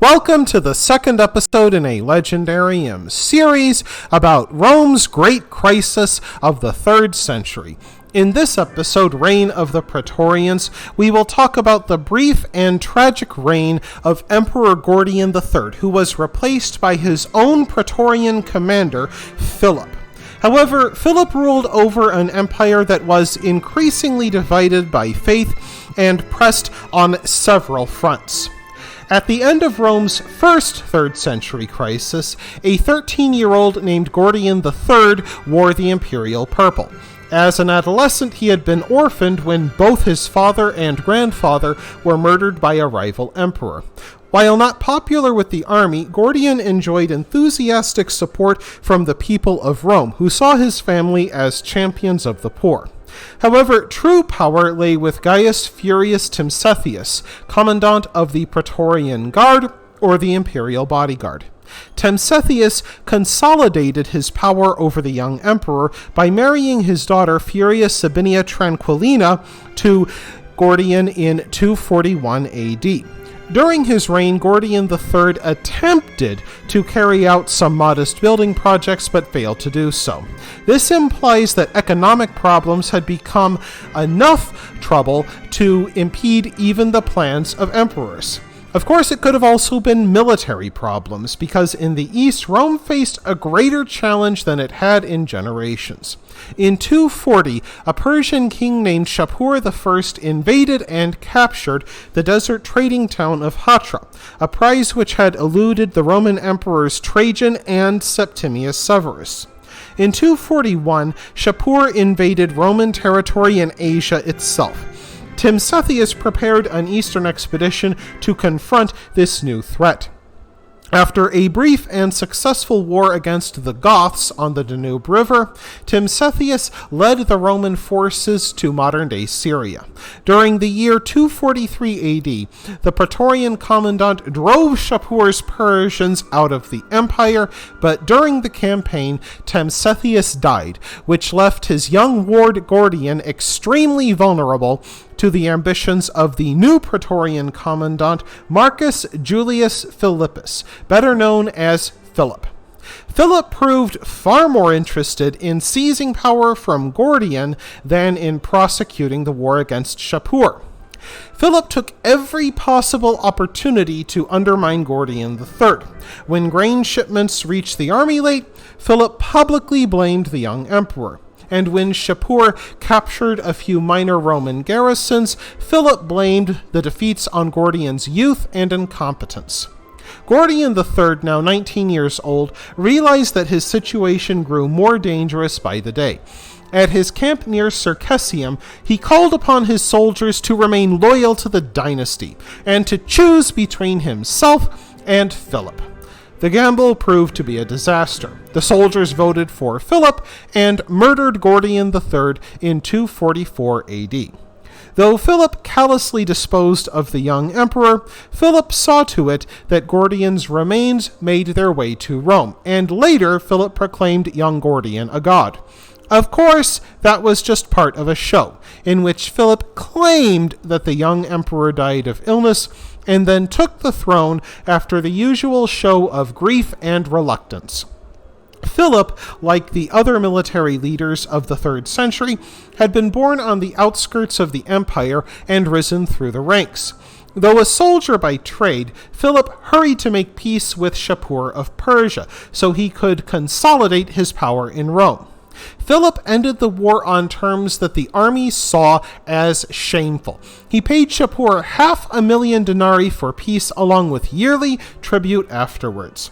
Welcome to the second episode in a Legendarium series about Rome's great crisis of the 3rd century. In this episode, Reign of the Praetorians, we will talk about the brief and tragic reign of Emperor Gordian III, who was replaced by his own Praetorian commander, Philip. However, Philip ruled over an empire that was increasingly divided by faith and pressed on several fronts. At the end of Rome's first 3rd century crisis, a 13-year-old named Gordian III wore the imperial purple. As an adolescent, he had been orphaned when both his father and grandfather were murdered by a rival emperor. While not popular with the army, Gordian enjoyed enthusiastic support from the people of Rome, who saw his family as champions of the poor. However, true power lay with Gaius Furius Timesius, commandant of the Praetorian Guard, or the imperial bodyguard. Timesius consolidated his power over the young emperor by marrying his daughter Furia Sabinia Tranquillina to Gordian in 241 AD. During his reign, Gordian III attempted to carry out some modest building projects but failed to do so. This implies that economic problems had become enough trouble to impede even the plans of emperors. Of course, it could have also been military problems, because in the east, Rome faced a greater challenge than it had in generations. In 240, a Persian king named Shapur I invaded and captured the desert trading town of Hatra, a prize which had eluded the Roman emperors Trajan and Septimius Severus. In 241, Shapur invaded Roman territory in Asia itself. Timesius prepared an eastern expedition to confront this new threat. After a brief and successful war against the Goths on the Danube River, Timesius led the Roman forces to modern-day Syria. During the year 243 AD, the Praetorian commandant drove Shapur's Persians out of the empire, but during the campaign, Timesius died, which left his young ward Gordian extremely vulnerable to the ambitions of the new Praetorian commandant Marcus Julius Philippus, better known as Philip. Philip proved far more interested in seizing power from Gordian than in prosecuting the war against Shapur. Philip took every possible opportunity to undermine Gordian III. When grain shipments reached the army late, Philip publicly blamed the young emperor. And when Shapur captured a few minor Roman garrisons, Philip blamed the defeats on Gordian's youth and incompetence. Gordian III, now 19 years old, realized that his situation grew more dangerous by the day. At his camp near Circesium, he called upon his soldiers to remain loyal to the dynasty, and to choose between himself and Philip. The gamble proved to be a disaster. The soldiers voted for Philip and murdered Gordian III in 244 AD. Though Philip callously disposed of the young emperor, Philip saw to it that Gordian's remains made their way to Rome, and later Philip proclaimed young Gordian a god. Of course, that was just part of a show, in which Philip claimed that the young emperor died of illness, and then took the throne after the usual show of grief and reluctance. Philip, like the other military leaders of the 3rd century, had been born on the outskirts of the empire and risen through the ranks. Though a soldier by trade, Philip hurried to make peace with Shapur of Persia, so he could consolidate his power in Rome. Philip ended the war on terms that the army saw as shameful. He paid Shapur 500,000 denarii for peace, along with yearly tribute afterwards.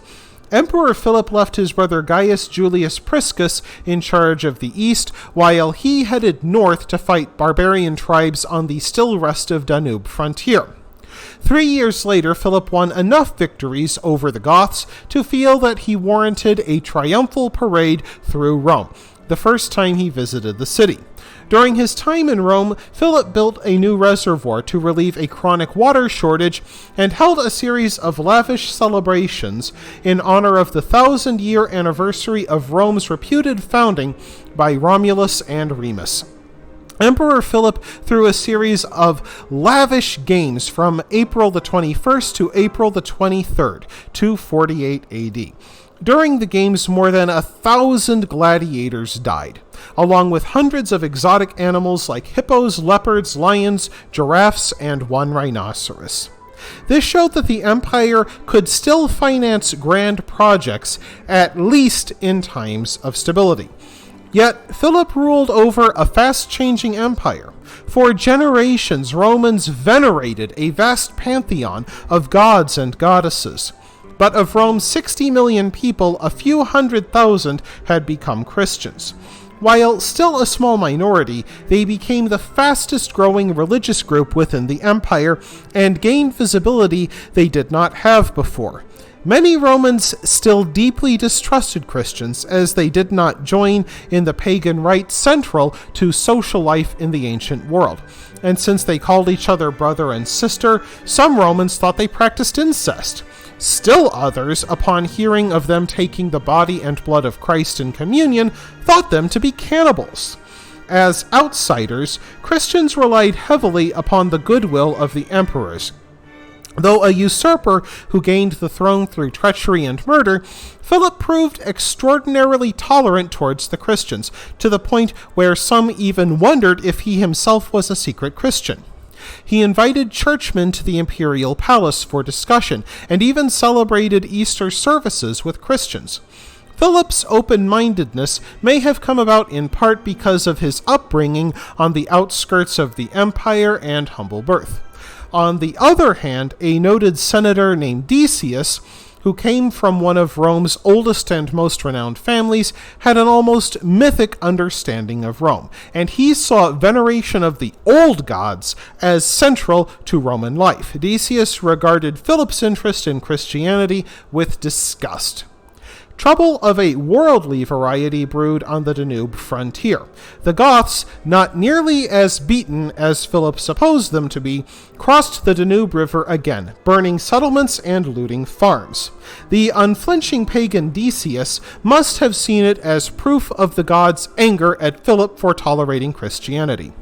Emperor Philip left his brother Gaius Julius Priscus in charge of the east, while he headed north to fight barbarian tribes on the still restive Danube frontier. 3 years later, Philip won enough victories over the Goths to feel that he warranted a triumphal parade through Rome, the first time he visited the city. During his time in Rome, Philip built a new reservoir to relieve a chronic water shortage and held a series of lavish celebrations in honor of the 1,000-year anniversary of Rome's reputed founding by Romulus and Remus. Emperor Philip threw a series of lavish games from April the 21st to April the 23rd, 248 AD. During the games, more than 1,000 gladiators died, along with hundreds of exotic animals like hippos, leopards, lions, giraffes, and one rhinoceros. This showed that the empire could still finance grand projects, at least in times of stability. Yet, Philip ruled over a fast-changing empire. For generations, Romans venerated a vast pantheon of gods and goddesses. But of Rome's 60 million people, a few 100,000 had become Christians. While still a small minority, they became the fastest-growing religious group within the empire and gained visibility they did not have before. Many Romans still deeply distrusted Christians, as they did not join in the pagan rite central to social life in the ancient world. And since they called each other brother and sister, some Romans thought they practiced incest. Still others, upon hearing of them taking the body and blood of Christ in communion, thought them to be cannibals. As outsiders, Christians relied heavily upon the goodwill of the emperors. Though a usurper who gained the throne through treachery and murder, Philip proved extraordinarily tolerant towards the Christians, to the point where some even wondered if he himself was a secret Christian. He invited churchmen to the imperial palace for discussion, and even celebrated Easter services with Christians. Philip's open-mindedness may have come about in part because of his upbringing on the outskirts of the empire and humble birth. On the other hand, a noted senator named Decius, who came from one of Rome's oldest and most renowned families, had an almost mythic understanding of Rome, and he saw veneration of the old gods as central to Roman life. Decius regarded Philip's interest in Christianity with disgust. Trouble of a worldly variety brewed on the Danube frontier. The Goths, not nearly as beaten as Philip supposed them to be, crossed the Danube River again, burning settlements and looting farms. The unflinching pagan Decius must have seen it as proof of the gods' anger at Philip for tolerating Christianity.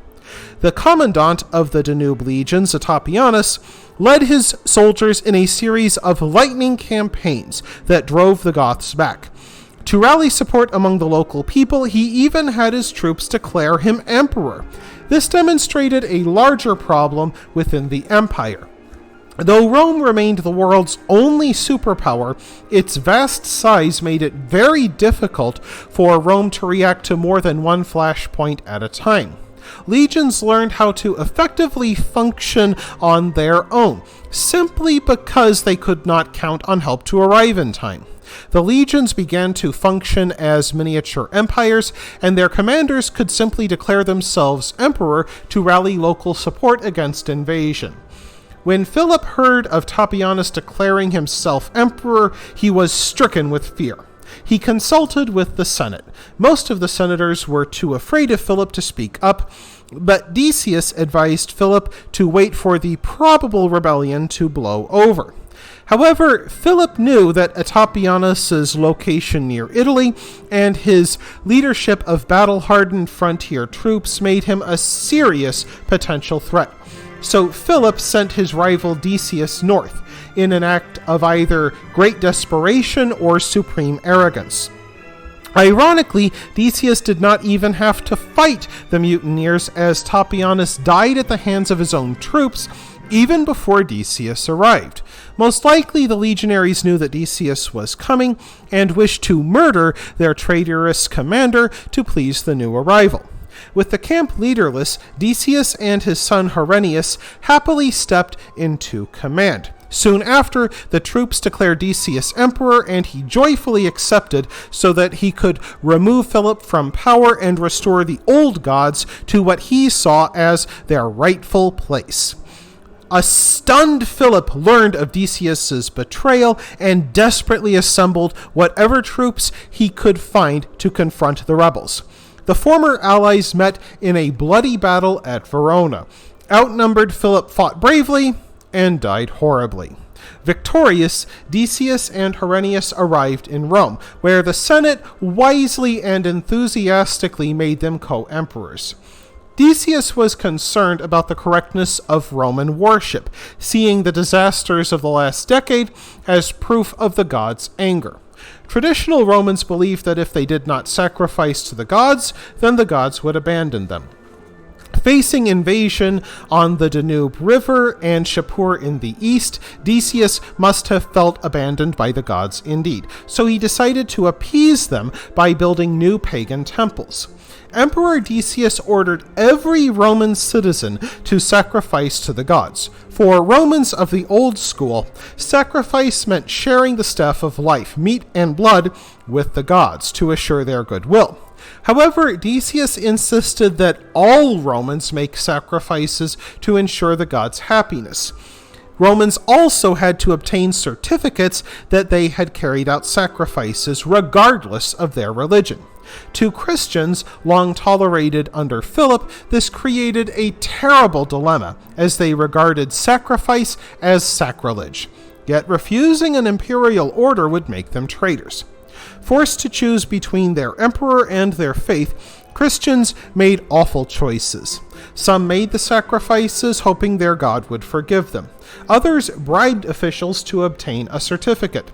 The commandant of the Danube legions, Otapianus, led his soldiers in a series of lightning campaigns that drove the Goths back. To rally support among the local people, he even had his troops declare him emperor. This demonstrated a larger problem within the empire. Though Rome remained the world's only superpower, its vast size made it very difficult for Rome to react to more than one flashpoint at a time. Legions learned how to effectively function on their own, simply because they could not count on help to arrive in time. The legions began to function as miniature empires, and their commanders could simply declare themselves emperor to rally local support against invasion. When Philip heard of Otapianus declaring himself emperor, he was stricken with fear. He consulted with the Senate. Most of the senators were too afraid of Philip to speak up, but Decius advised Philip to wait for the probable rebellion to blow over. However, Philip knew that Otapianus' location near Italy and his leadership of battle-hardened frontier troops made him a serious potential threat. So Philip sent his rival Decius north, in an act of either great desperation or supreme arrogance. Ironically, Decius did not even have to fight the mutineers, as Otapianus died at the hands of his own troops even before Decius arrived. Most likely, the legionaries knew that Decius was coming and wished to murder their traitorous commander to please the new arrival. With the camp leaderless, Decius and his son Herennius happily stepped into command. Soon after, the troops declared Decius emperor, and he joyfully accepted so that he could remove Philip from power and restore the old gods to what he saw as their rightful place. A stunned Philip learned of Decius's betrayal and desperately assembled whatever troops he could find to confront the rebels. The former allies met in a bloody battle at Verona. Outnumbered, Philip fought bravely and died horribly. Victorious, Decius and Herennius arrived in Rome, where the Senate wisely and enthusiastically made them co-emperors. Decius was concerned about the correctness of Roman worship, seeing the disasters of the last decade as proof of the gods' anger. Traditional Romans believed that if they did not sacrifice to the gods, then the gods would abandon them. Facing invasion on the Danube River and Shapur in the east, Decius must have felt abandoned by the gods indeed, so he decided to appease them by building new pagan temples. Emperor Decius ordered every Roman citizen to sacrifice to the gods. For Romans of the old school, sacrifice meant sharing the stuff of life, meat and blood, with the gods to assure their goodwill. However, Decius insisted that all Romans make sacrifices to ensure the gods' happiness. Romans also had to obtain certificates that they had carried out sacrifices regardless of their religion. To Christians, long tolerated under Philip, this created a terrible dilemma, as they regarded sacrifice as sacrilege. Yet refusing an imperial order would make them traitors. Forced to choose between their emperor and their faith, Christians made awful choices. Some made the sacrifices hoping their God would forgive them. Others bribed officials to obtain a certificate.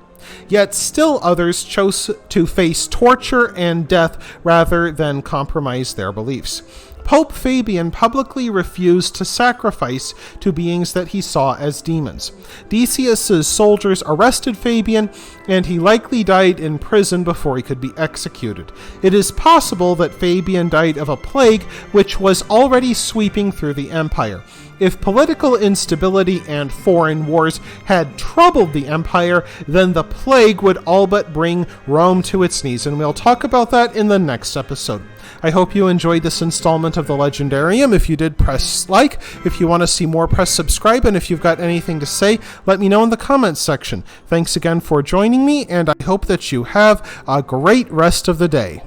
Yet still others chose to face torture and death rather than compromise their beliefs. Pope Fabian publicly refused to sacrifice to beings that he saw as demons. Decius's soldiers arrested Fabian, and he likely died in prison before he could be executed. It is possible that Fabian died of a plague which was already sweeping through the empire. If political instability and foreign wars had troubled the empire, then the plague would all but bring Rome to its knees, and we'll talk about that in the next episode. I hope you enjoyed this installment of the Legendarium. If you did, press like. If you want to see more, press subscribe. And if you've got anything to say, let me know in the comments section. Thanks again for joining me, and I hope that you have a great rest of the day.